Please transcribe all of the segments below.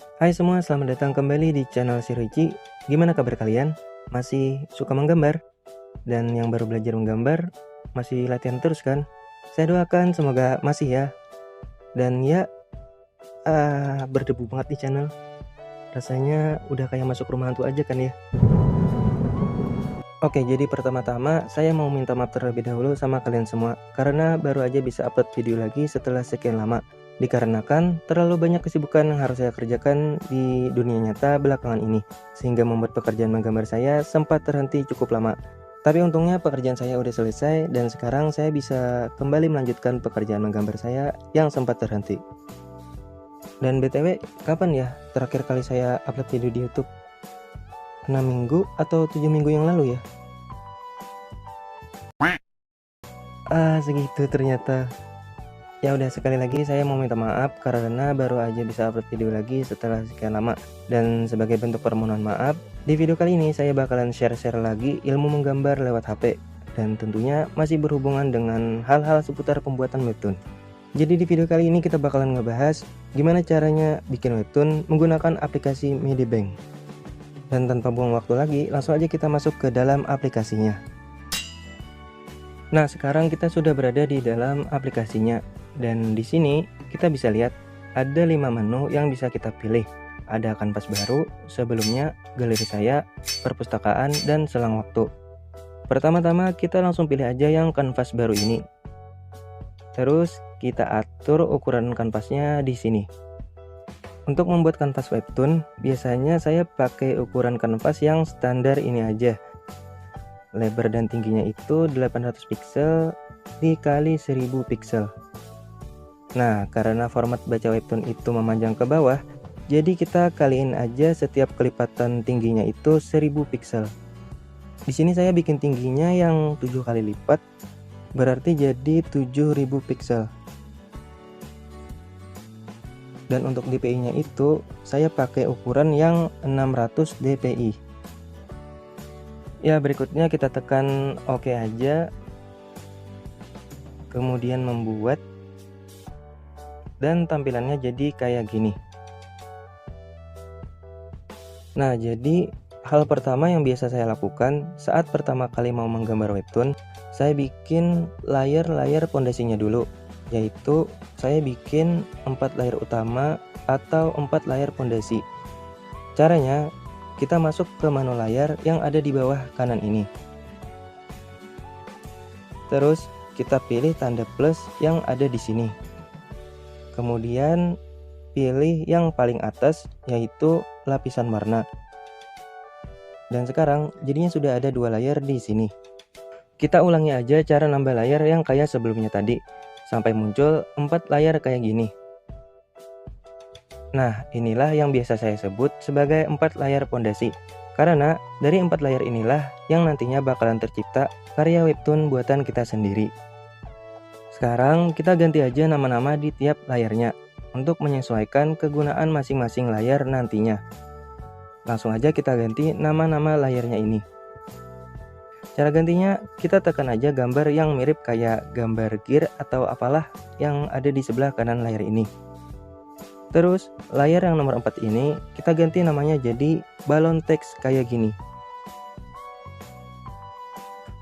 Hai semua, selamat datang kembali di channel Shiroichi. Gimana kabar kalian? Masih suka menggambar? Dan yang baru belajar menggambar, masih latihan terus kan? Saya doakan semoga masih ya. Dan ya, berdebu banget di channel. Rasanya udah kayak masuk rumah hantu aja kan ya. Oke, jadi pertama-tama saya mau minta maaf terlebih dahulu sama kalian semua, karena baru aja bisa upload video lagi setelah sekian lama. Dikarenakan terlalu banyak kesibukan yang harus saya kerjakan di dunia nyata belakangan ini, sehingga membuat pekerjaan menggambar saya sempat terhenti cukup lama. Tapi untungnya pekerjaan saya udah selesai dan sekarang saya bisa kembali melanjutkan pekerjaan menggambar saya yang sempat terhenti. Dan BTW, kapan ya terakhir kali saya upload video di YouTube? 6 minggu atau 7 minggu yang lalu ya? Segitu ternyata. Ya udah, sekali lagi saya mau minta maaf karena baru aja bisa upload video lagi setelah sekian lama. Dan sebagai bentuk permohonan maaf, di video kali ini saya bakalan share-share lagi ilmu menggambar lewat HP. Dan tentunya masih berhubungan dengan hal-hal seputar pembuatan webtoon. Jadi di video kali ini kita bakalan ngebahas gimana caranya bikin webtoon menggunakan aplikasi Medibank. Dan tanpa buang waktu lagi, langsung aja kita masuk ke dalam aplikasinya. Nah, sekarang kita sudah berada di dalam aplikasinya. Dan di sini kita bisa lihat ada 5 menu yang bisa kita pilih. Ada kanvas baru, sebelumnya, galeri saya, perpustakaan, dan selang waktu. Pertama-tama kita langsung pilih aja yang kanvas baru ini. Terus kita atur ukuran kanvasnya di sini. Untuk membuat kanvas webtoon, biasanya saya pakai ukuran kanvas yang standar ini aja. Lebar dan tingginya itu 800 pixel dikali 1000 pixel. Nah, karena format baca webtoon itu memanjang ke bawah, jadi kita kaliin aja setiap kelipatan tingginya itu 1000 pixel. Di sini saya bikin tingginya yang 7 kali lipat, berarti jadi 7000 pixel. Dan untuk DPI-nya itu saya pakai ukuran yang 600 dpi. Ya, berikutnya kita tekan OK aja. Kemudian membuat, dan tampilannya jadi kayak gini. Nah, jadi hal pertama yang biasa saya lakukan saat pertama kali mau menggambar webtoon, saya bikin layar pondasinya dulu, yaitu saya bikin 4 layar utama atau 4 layar pondasi. Caranya, kita masuk ke menu layar yang ada di bawah kanan ini. Terus kita pilih tanda plus yang ada di sini. Kemudian pilih yang paling atas, yaitu lapisan warna. Dan sekarang jadinya sudah ada 2 layar di sini. Kita ulangi aja cara nambah layar yang kayak sebelumnya tadi, sampai muncul 4 layar kayak gini. Nah, inilah yang biasa saya sebut sebagai 4 layar pondasi. Karena dari 4 layar inilah yang nantinya bakalan tercipta karya webtoon buatan kita sendiri. Sekarang kita ganti aja nama-nama di tiap layarnya untuk menyesuaikan kegunaan masing-masing layar nantinya. Langsung aja kita ganti nama-nama layarnya ini. Cara gantinya, kita tekan aja gambar yang mirip kayak gambar gear atau apalah yang ada di sebelah kanan layar ini. Terus layar yang nomor 4 ini kita ganti namanya jadi balon teks kayak gini.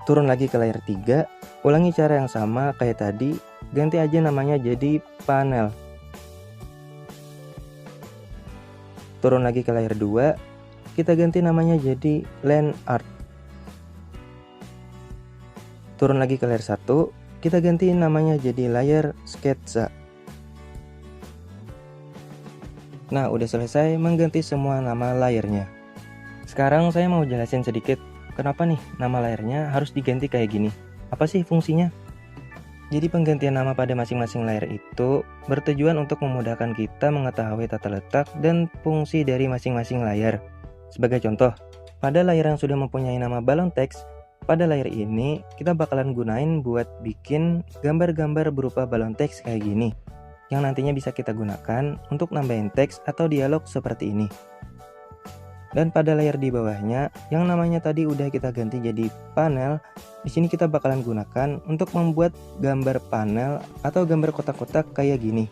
Turun lagi ke layar 3, ulangi cara yang sama kayak tadi, ganti aja namanya jadi panel. Turun lagi ke layar 2, kita ganti namanya jadi land art. Turun lagi ke layar 1, kita ganti namanya jadi layar sketsa. Nah, udah selesai mengganti semua nama layarnya. Sekarang saya mau jelasin sedikit kenapa nih nama layarnya harus diganti kayak gini. Apa sih fungsinya? Jadi penggantian nama pada masing-masing layar itu bertujuan untuk memudahkan kita mengetahui tata letak dan fungsi dari masing-masing layar. Sebagai contoh, pada layar yang sudah mempunyai nama balon teks, pada layar ini kita bakalan gunain buat bikin gambar-gambar berupa balon teks kayak gini, yang nantinya bisa kita gunakan untuk nambahin teks atau dialog seperti ini. Dan pada layar di bawahnya yang namanya tadi udah kita ganti jadi panel, di sini kita bakalan gunakan untuk membuat gambar panel atau gambar kotak-kotak kayak gini.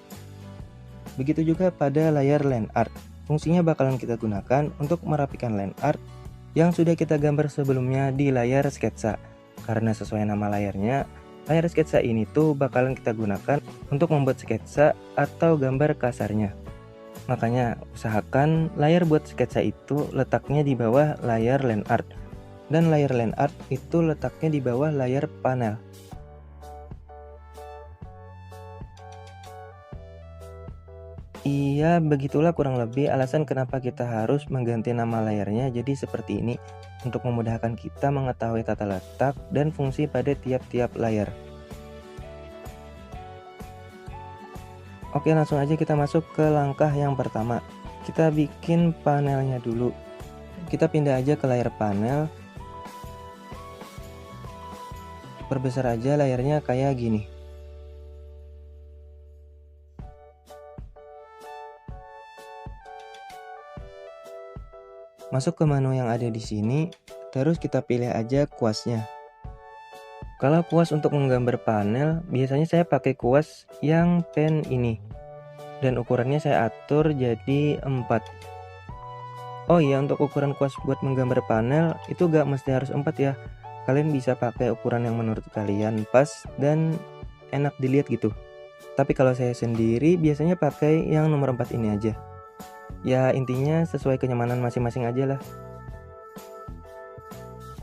Begitu juga pada layar land art. Fungsinya bakalan kita gunakan untuk merapikan line art yang sudah kita gambar sebelumnya di layar sketsa. Karena sesuai nama layarnya, layar sketsa ini tuh bakalan kita gunakan untuk membuat sketsa atau gambar kasarnya. Makanya usahakan layar buat sketsa itu letaknya di bawah layar line art, dan layar line art itu letaknya di bawah layar panel. Iya, begitulah kurang lebih alasan kenapa kita harus mengganti nama layarnya jadi seperti ini, untuk memudahkan kita mengetahui tata letak dan fungsi pada tiap-tiap layar. Oke, langsung aja kita masuk ke langkah yang pertama. Kita bikin panelnya dulu. Kita pindah aja ke layar panel. Perbesar aja layarnya kayak gini. Masuk ke menu yang ada di sini, terus kita pilih aja kuasnya. Kalau kuas untuk menggambar panel, biasanya saya pakai kuas yang pen ini. Dan ukurannya saya atur jadi 4. Oh iya, untuk ukuran kuas buat menggambar panel itu gak mesti harus 4 ya. Kalian bisa pakai ukuran yang menurut kalian pas dan enak dilihat gitu. Tapi kalau saya sendiri biasanya pakai yang nomor 4 ini aja. Ya intinya sesuai kenyamanan masing-masing aja lah.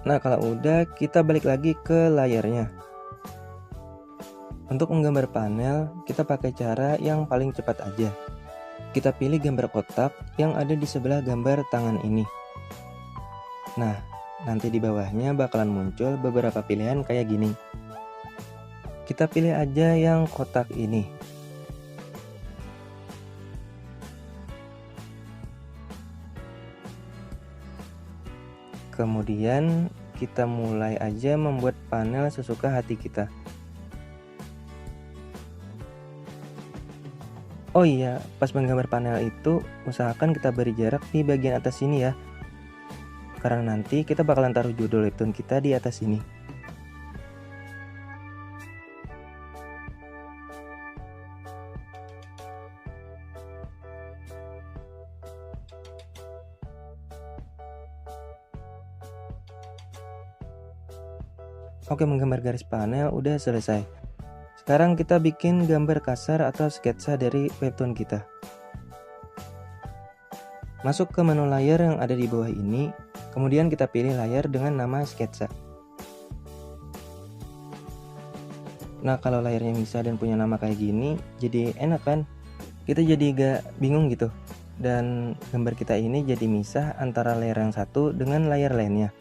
Nah kalau udah, kita balik lagi ke layarnya. Untuk menggambar panel, kita pakai cara yang paling cepat aja. Kita pilih gambar kotak yang ada di sebelah gambar tangan ini. Nah, nanti di bawahnya bakalan muncul beberapa pilihan kayak gini. Kita pilih aja yang kotak ini. Kemudian kita mulai aja membuat panel sesuka hati kita. Oh iya, pas menggambar panel itu usahakan kita beri jarak di bagian atas sini ya. Karena nanti kita bakalan taruh judul webtoon kita di atas sini. Oke, menggambar garis panel udah selesai. Sekarang kita bikin gambar kasar atau sketsa dari webtoon kita. Masuk ke menu layar yang ada di bawah ini, kemudian kita pilih layar dengan nama sketsa. Nah, kalau layarnya bisa dan punya nama kayak gini, jadi enak kan? Kita jadi gak bingung gitu. Dan gambar kita ini jadi misah antara layar yang satu dengan layar lainnya.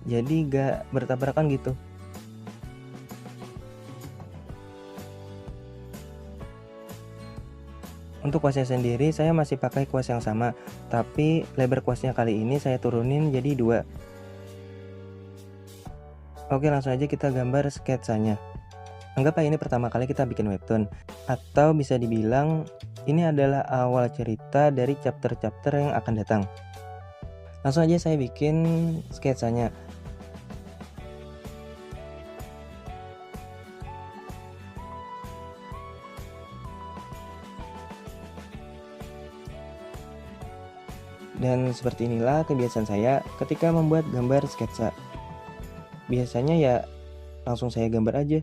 Jadi gak bertabrakan gitu. Untuk kuasnya sendiri saya masih pakai kuas yang sama, tapi lebar kuasnya kali ini saya turunin jadi 2. Oke, langsung aja kita gambar sketsanya. Anggap ini pertama kali kita bikin webtoon, atau bisa dibilang ini adalah awal cerita dari chapter-chapter yang akan datang. Langsung aja saya bikin sketsanya. Dan seperti inilah kebiasaan saya ketika membuat gambar sketsa. Biasanya ya langsung saya gambar aja.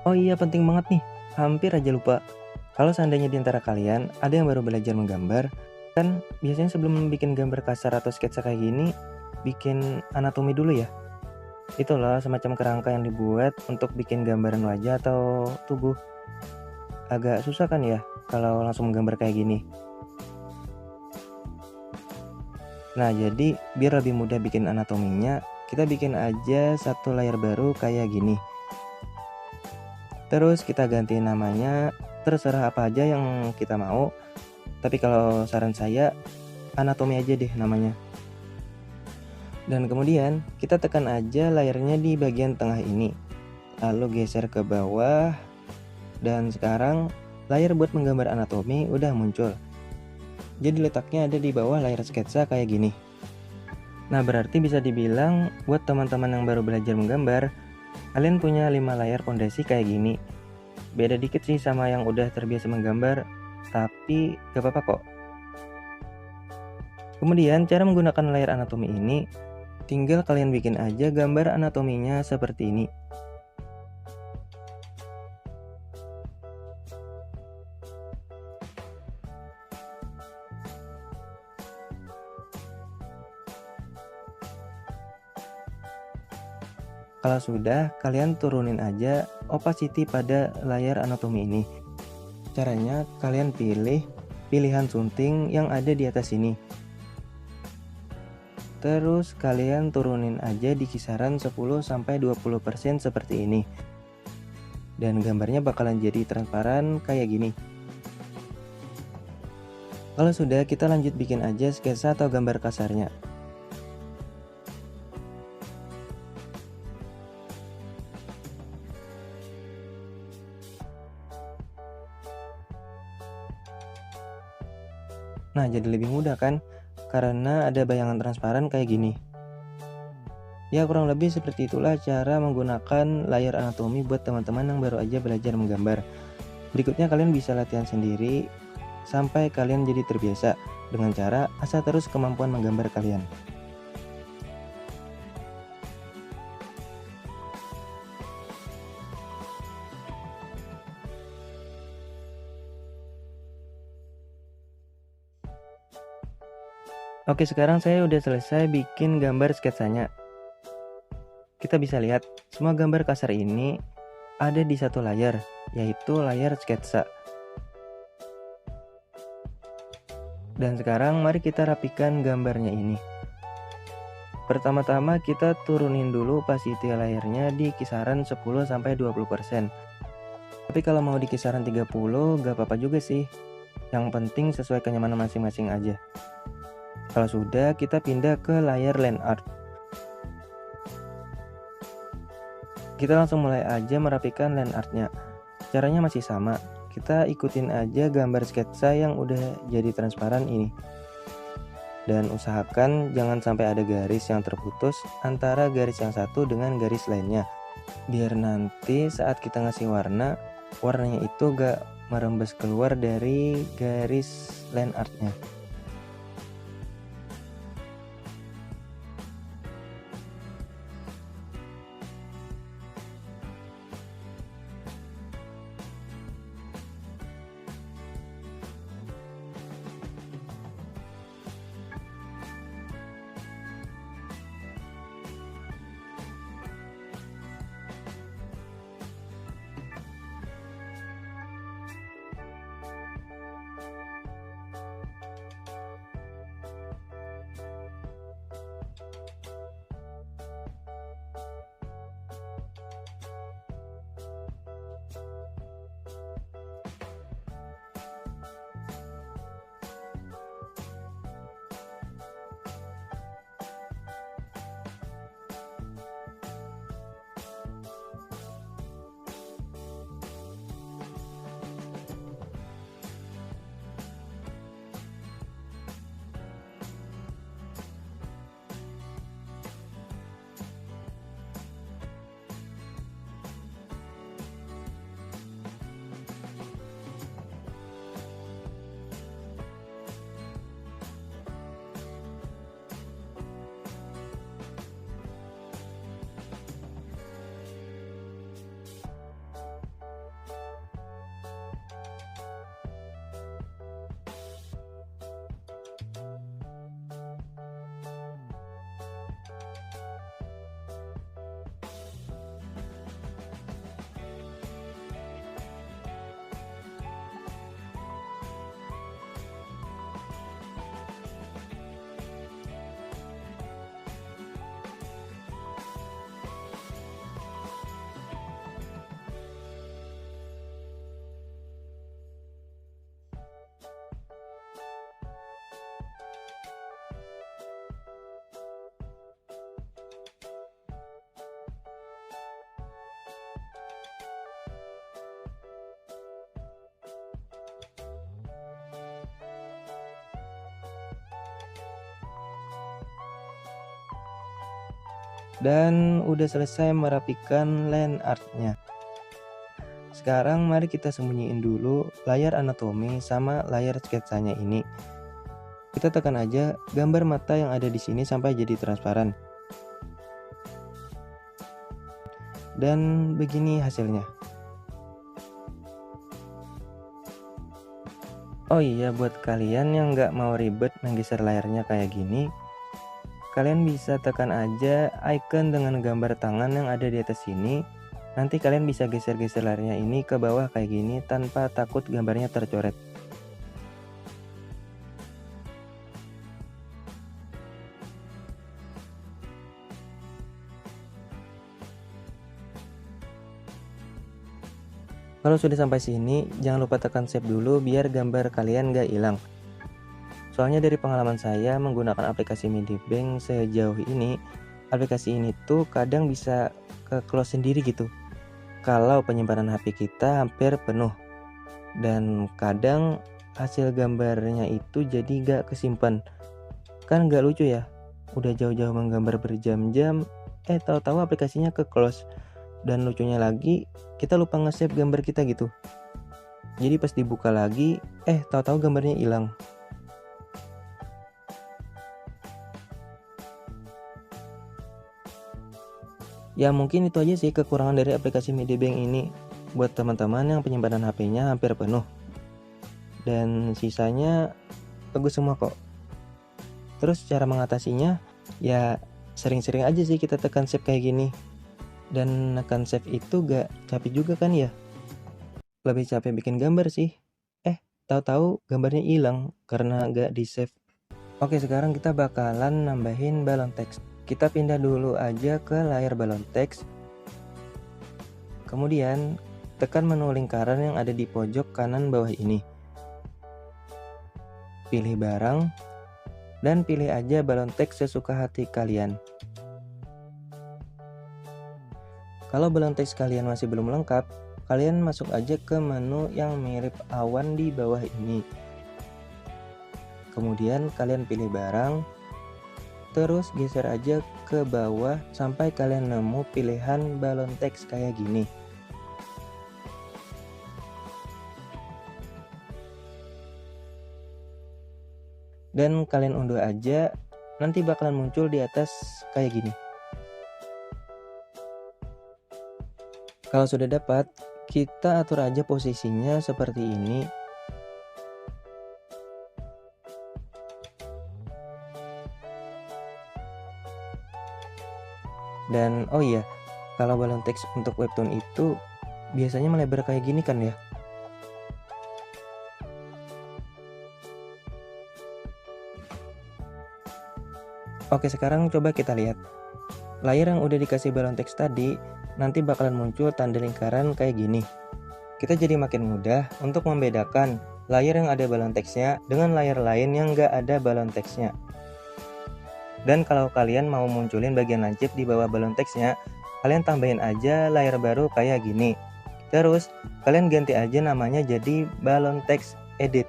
Oh iya, penting banget nih, hampir aja lupa. Kalau seandainya di antara kalian ada yang baru belajar menggambar, kan biasanya sebelum bikin gambar kasar atau sketsa kayak gini, bikin anatomi dulu ya. Itulah semacam kerangka yang dibuat untuk bikin gambaran wajah atau tubuh. Agak susah kan ya kalau langsung menggambar kayak gini. Nah, jadi biar lebih mudah bikin anatominya, kita bikin aja satu layar baru kayak gini. Terus kita ganti namanya, terserah apa aja yang kita mau. Tapi kalau saran saya, anatomi aja deh namanya. Dan kemudian kita tekan aja layarnya di bagian tengah ini, lalu geser ke bawah, dan sekarang layar buat menggambar anatomi udah muncul. Jadi letaknya ada di bawah layar sketsa kayak gini. Nah, berarti bisa dibilang buat teman-teman yang baru belajar menggambar, kalian punya 5 layar fondasi kayak gini. Beda dikit sih sama yang udah terbiasa menggambar, tapi gak apa-apa kok. Kemudian cara menggunakan layar anatomi ini, tinggal kalian bikin aja gambar anatominya seperti ini. Kalau sudah, kalian turunin aja opacity pada layar anatomi ini. Caranya, kalian pilih pilihan sunting yang ada di atas sini. Terus kalian turunin aja di kisaran 10-20% seperti ini. Dan gambarnya bakalan jadi transparan kayak gini. Kalau sudah, kita lanjut bikin aja sketsa atau gambar kasarnya. Nah, jadi lebih mudah kan? Karena ada bayangan transparan kayak gini. Ya, kurang lebih seperti itulah cara menggunakan layar anatomi buat teman-teman yang baru aja belajar menggambar. Berikutnya kalian bisa latihan sendiri sampai kalian jadi terbiasa dengan cara asah terus kemampuan menggambar kalian. Oke, sekarang saya udah selesai bikin gambar sketsanya. Kita bisa lihat semua gambar kasar ini ada di satu layar, yaitu layar sketsa. Dan sekarang mari kita rapikan gambarnya ini. Pertama-tama kita turunin dulu opacity layarnya di kisaran 10-20%. Tapi kalau mau di kisaran 30 gak apa-apa juga sih. Yang penting sesuai kenyamanan masing-masing aja. Kalau sudah, kita pindah ke layar land art. Kita langsung mulai aja merapikan land artnya. Caranya masih sama. Kita ikutin aja gambar sketsa yang udah jadi transparan ini. Dan usahakan jangan sampai ada garis yang terputus antara garis yang satu dengan garis lainnya. Biar nanti saat kita ngasih warna, warnanya itu gak merembes keluar dari garis land artnya. Dan udah selesai merapikan land artnya. Sekarang mari kita sembunyiin dulu layar anatomi sama layar sketsanya ini. Kita tekan aja gambar mata yang ada di sini sampai jadi transparan. Dan begini hasilnya. Oh iya, buat kalian yang nggak mau ribet menggeser layarnya kayak gini, kalian bisa tekan aja icon dengan gambar tangan yang ada di atas sini. Nanti kalian bisa geser-geser layarnya ini ke bawah kayak gini tanpa takut gambarnya tercoret. Kalau sudah sampai sini, jangan lupa tekan save dulu biar gambar kalian nggak hilang. Soalnya dari pengalaman saya menggunakan aplikasi Medibank sejauh ini, aplikasi ini tuh kadang bisa ke close sendiri gitu. Kalau penyimpanan HP kita hampir penuh. Dan kadang hasil gambarnya itu jadi gak kesimpan. Kan gak lucu ya? Udah jauh-jauh menggambar berjam-jam, tahu-tahu aplikasinya ke close. Dan lucunya lagi, kita lupa nge-save gambar kita gitu. Jadi pas dibuka lagi, tahu-tahu gambarnya hilang. Ya mungkin itu aja sih kekurangan dari aplikasi Medibank ini buat teman-teman yang penyimpanan HP-nya hampir penuh. Dan sisanya bagus semua kok. Terus cara mengatasinya, ya sering-sering aja sih kita tekan save kayak gini. Dan tekan save itu gak capek juga kan ya? Lebih capek bikin gambar sih. Tahu-tahu gambarnya hilang karena gak di save. Oke, sekarang kita bakalan nambahin balon teks. Kita pindah dulu aja ke layar balon teks. Kemudian tekan menu lingkaran yang ada di pojok kanan bawah ini. Pilih barang dan pilih aja balon teks sesuka hati kalian. Kalau balon teks kalian masih belum lengkap, kalian masuk aja ke menu yang mirip awan di bawah ini. Kemudian kalian pilih barang, terus geser aja ke bawah sampai kalian nemu pilihan balon teks kayak gini. Dan kalian unduh aja, nanti bakalan muncul di atas kayak gini. Kalau sudah dapat, kita atur aja posisinya seperti ini. Dan oh iya, kalau balon teks untuk webtoon itu biasanya melebar kayak gini kan ya. Oke, sekarang coba kita lihat. Layar yang udah dikasih balon teks tadi nanti bakalan muncul tanda lingkaran kayak gini. Kita jadi makin mudah untuk membedakan layar yang ada balon teksnya dengan layar lain yang nggak ada balon teksnya. Dan kalau kalian mau munculin bagian lancip di bawah balon teksnya, kalian tambahin aja layar baru kayak gini. Terus kalian ganti aja namanya jadi balon teks edit.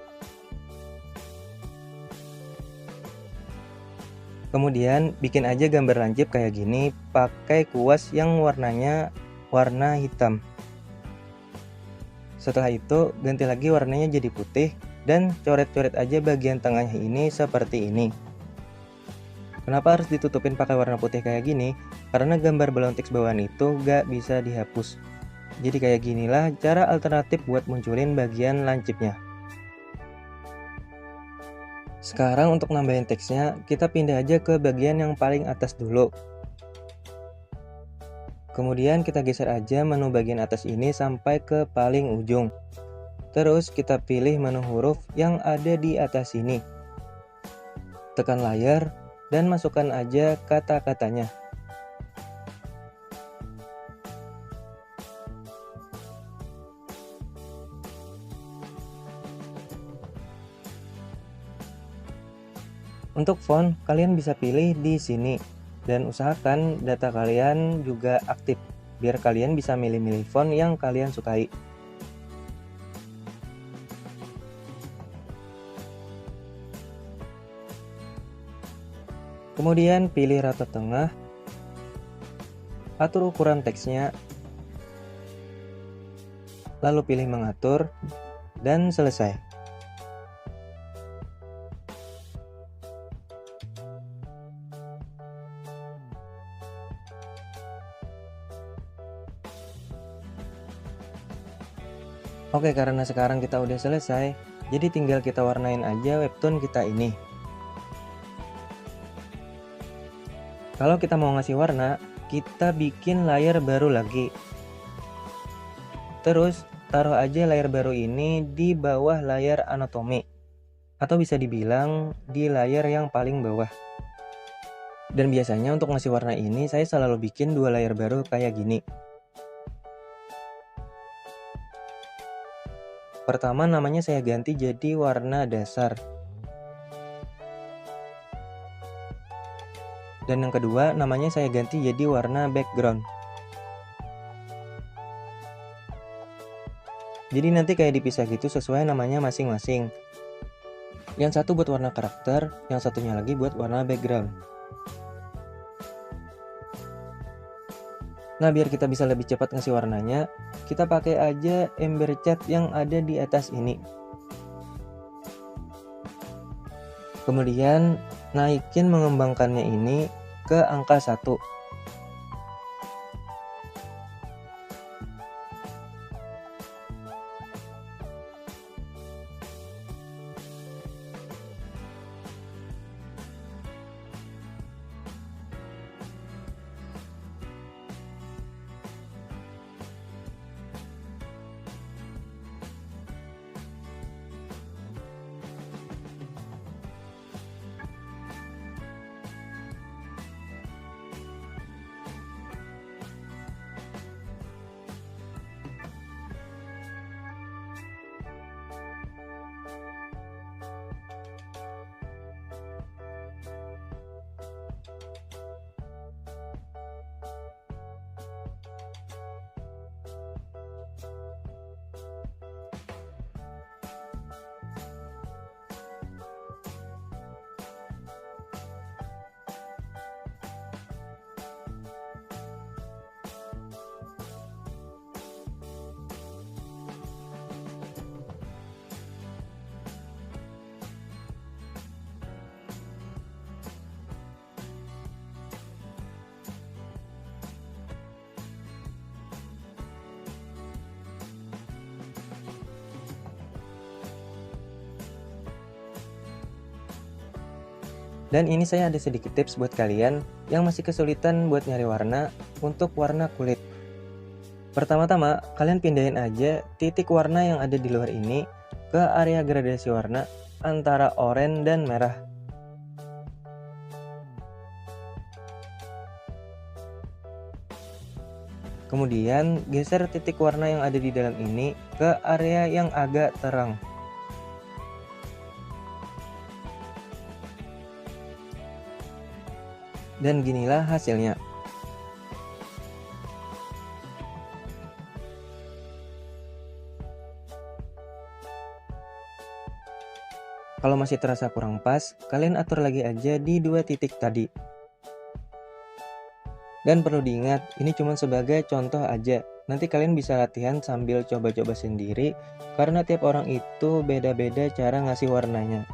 Kemudian bikin aja gambar lancip kayak gini pakai kuas yang warnanya warna hitam. Setelah itu ganti lagi warnanya jadi putih dan coret-coret aja bagian tengahnya ini seperti ini. Kenapa harus ditutupin pakai warna putih kayak gini? Karena gambar balon teks bawaan itu gak bisa dihapus. Jadi kayak ginilah cara alternatif buat munculin bagian lancipnya. Sekarang untuk nambahin teksnya, kita pindah aja ke bagian yang paling atas dulu. Kemudian kita geser aja menu bagian atas ini sampai ke paling ujung. Terus kita pilih menu huruf yang ada di atas sini. Tekan layar dan masukkan aja kata-katanya. Untuk font, kalian bisa pilih di sini dan usahakan data kalian juga aktif biar kalian bisa milih-milih font yang kalian sukai. Kemudian pilih rata tengah atur ukuran teksnya, lalu pilih mengatur, dan selesai. Oke, karena sekarang kita udah selesai, jadi tinggal kita warnain aja webtoon kita ini. Kalau kita mau ngasih warna, kita bikin layer baru lagi. Terus, taruh aja layer baru ini di bawah layar anatomi. Atau bisa dibilang di layar yang paling bawah. Dan biasanya untuk ngasih warna ini, saya selalu bikin 2 layar baru kayak gini. Pertama namanya saya ganti jadi warna dasar. Dan yang kedua namanya saya ganti jadi warna background. Jadi nanti kayak dipisah gitu sesuai namanya masing-masing. Yang satu buat warna karakter, yang satunya lagi buat warna background. Nah, biar kita bisa lebih cepat ngasih warnanya, kita pakai aja ember cat yang ada di atas ini. Kemudian, naikin mengembangkannya ini ke angka 1. Dan ini saya ada sedikit tips buat kalian yang masih kesulitan buat nyari warna untuk warna kulit. Pertama-tama, kalian pindahin aja titik warna yang ada di luar ini ke area gradasi warna antara oranye dan merah. Kemudian, geser titik warna yang ada di dalam ini ke area yang agak terang. Dan ginilah hasilnya. Kalau masih terasa kurang pas, kalian atur lagi aja di 2 titik tadi. Dan perlu diingat, ini cuma sebagai contoh aja. Nanti kalian bisa latihan sambil coba-coba sendiri, karena tiap orang itu beda-beda cara ngasih warnanya.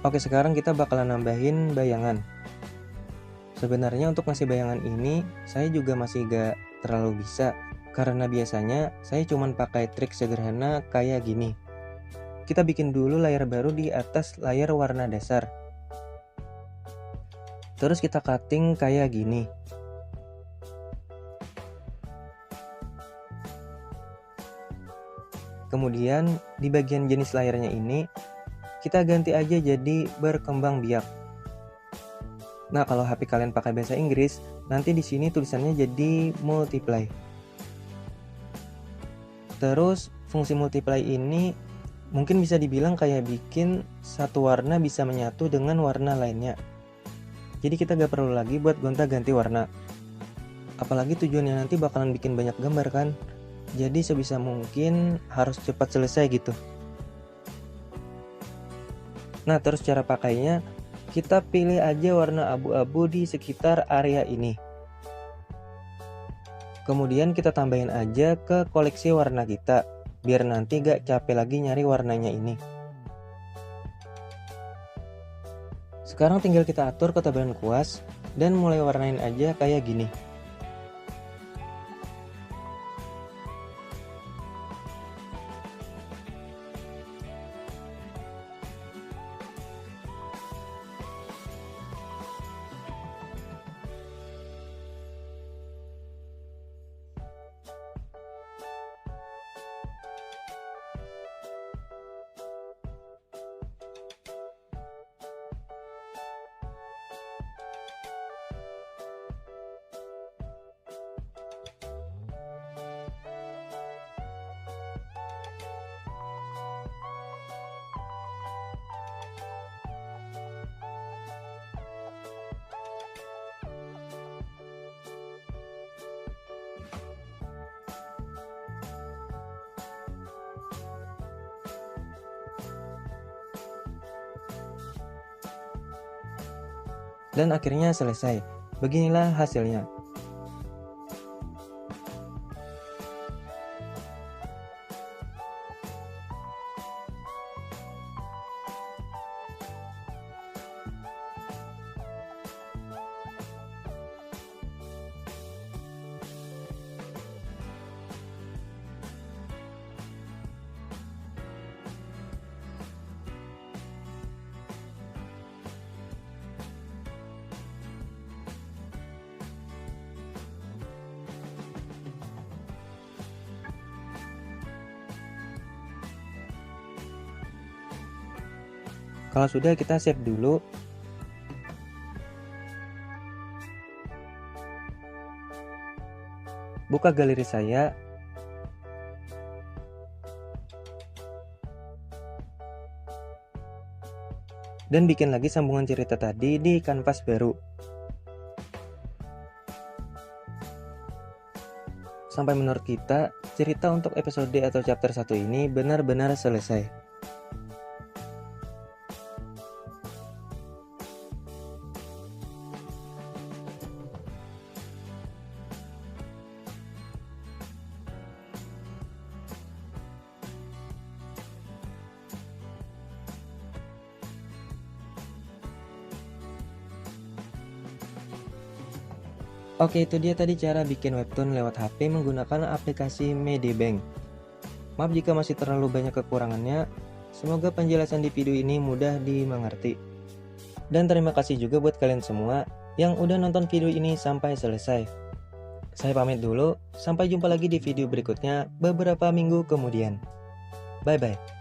Oke, sekarang kita bakalan nambahin bayangan. Sebenarnya untuk ngasih bayangan ini, saya juga masih gak terlalu bisa. Karena biasanya saya cuma pakai trik sederhana kayak gini. Kita bikin dulu layar baru di atas layar warna dasar. Terus kita cutting kayak gini. Kemudian di bagian jenis layarnya ini, kita ganti aja jadi berkembang biak. Nah, kalau HP kalian pakai bahasa Inggris, nanti di sini tulisannya jadi multiply. Terus fungsi multiply ini mungkin bisa dibilang kayak bikin satu warna bisa menyatu dengan warna lainnya. Jadi kita gak perlu lagi buat gonta-ganti warna. Apalagi tujuannya nanti bakalan bikin banyak gambar kan. Jadi sebisa mungkin harus cepat selesai gitu. Nah, terus cara pakainya, kita pilih aja warna abu-abu di sekitar area ini. Kemudian kita tambahin aja ke koleksi warna kita, biar nanti gak capek lagi nyari warnanya ini. Sekarang tinggal kita atur ketebalan kuas, dan mulai warnain aja kayak gini. Dan akhirnya selesai. Beginilah hasilnya. Kalau sudah, kita save dulu. Buka galeri saya. Dan bikin lagi sambungan cerita tadi di kanvas baru. Sampai menurut kita, cerita untuk episode atau chapter 1 ini benar-benar selesai. Oke, itu dia tadi cara bikin webtoon lewat HP menggunakan aplikasi Medibank. Maaf jika masih terlalu banyak kekurangannya. Semoga penjelasan di video ini mudah dimengerti. Dan terima kasih juga buat kalian semua yang udah nonton video ini sampai selesai. Saya pamit dulu, sampai jumpa lagi di video berikutnya beberapa minggu kemudian. Bye-bye.